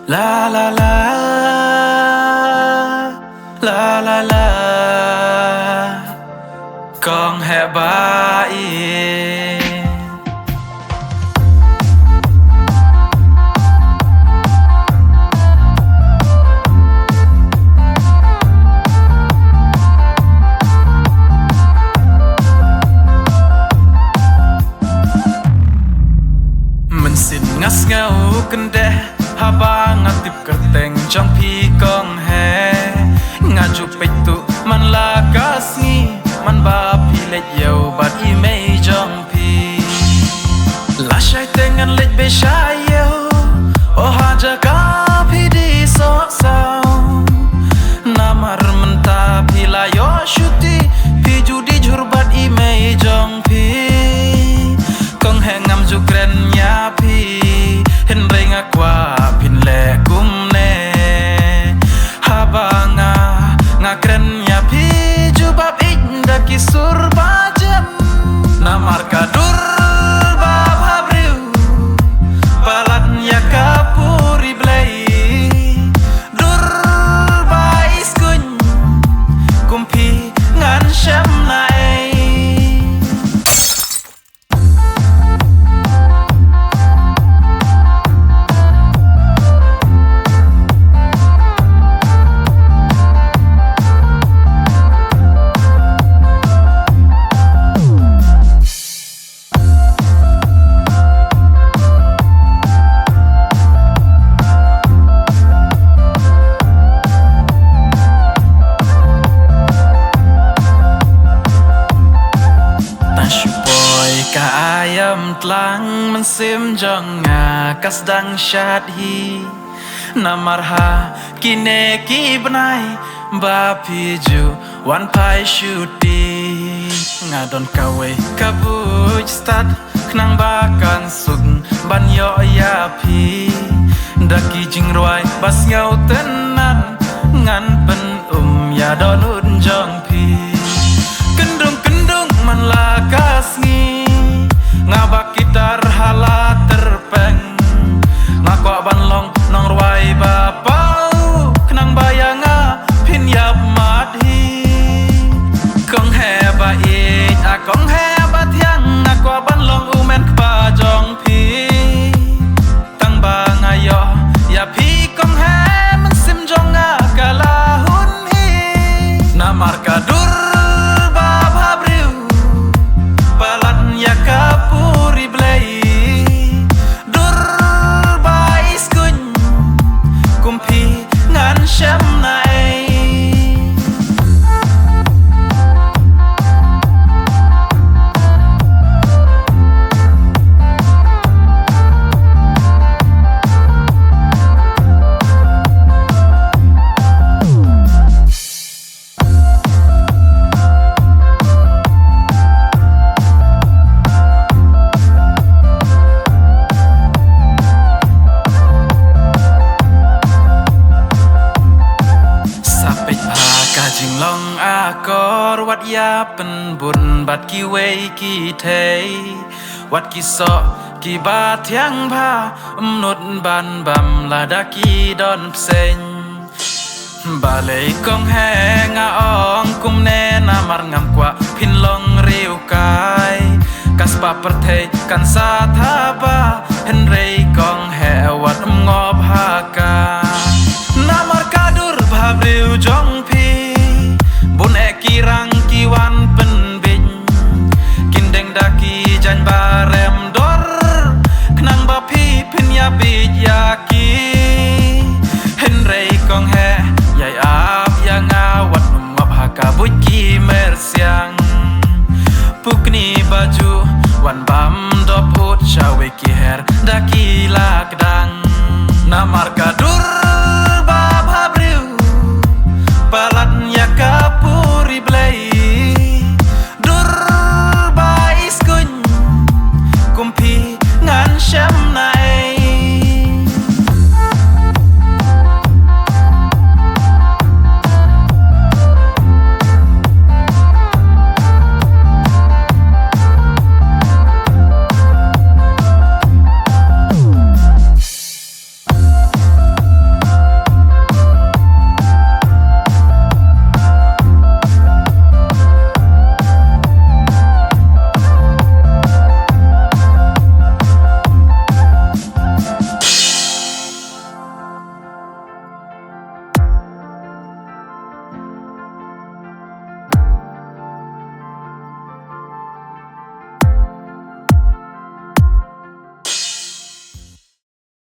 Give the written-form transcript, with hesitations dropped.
La la la, la la la, con hè ba yên. Mình xin ngắt ngào cần đe ha ba ngắt tiếp cật tình trong phi con hè ngắt chụp bạch tụ man la gas nghi man ba phi lệ dầu bát y mây trong phi là sai tên ngăn lệ bê sai yêu oh ha ja ka phi đi so sao namar menta phi la yo shuti phi judi jur bát y mây trong phi con hè ngam ju kren nya phi hin ring aqua pin le kum ne habanga nga kren nya phi ju bab inda ki sur ba jam na marka dur ba bhabriu balat nya kapuri blai dur ba iskun kumpi ngan sham nai tlang man sim jong nga kas dang shat hi namarha kine ki banai ba phi ju wan pai shuti nga don kawe kabuj start knang ba kan sung ban yo ya phi daki jing roi bas ngau tenan ngan pen ya don un jong phi kendung man la kas ngi ngabak gitar hala terpeng ngakwa ban long nong ruai bapau kenang bayanga pin yap madhi kong he ba it a kong he ba thiang ngakwa ban long umen kpa jong phi tang ba ngayo ya phi kong he man sim jong nga kala hun hi na marka dur ba bhabriu balat ya kapuri blai dur ba iskun kumpi ngan sham nai jing long akor wat ya pen bun bat ki wei ki thei wat ki so ki ba thiang ba nut ban bam la da ki don pseng ba lei kong he nga ong kum ne na mar ngam kwa phin long riu kai kas pa per thei kan sa tha ba hen rei kong he wat ngop ha ka na mar ka dur bha riu jong phi bun ekirang kiwan penbing kindeng daki jan barem dor knang ba phi phin ya bi yaki henrei kong he yai ap ya nga wat ngap haka buki mersiang pukni baju wan bam do put chawe ki her daki lakdang na marka dur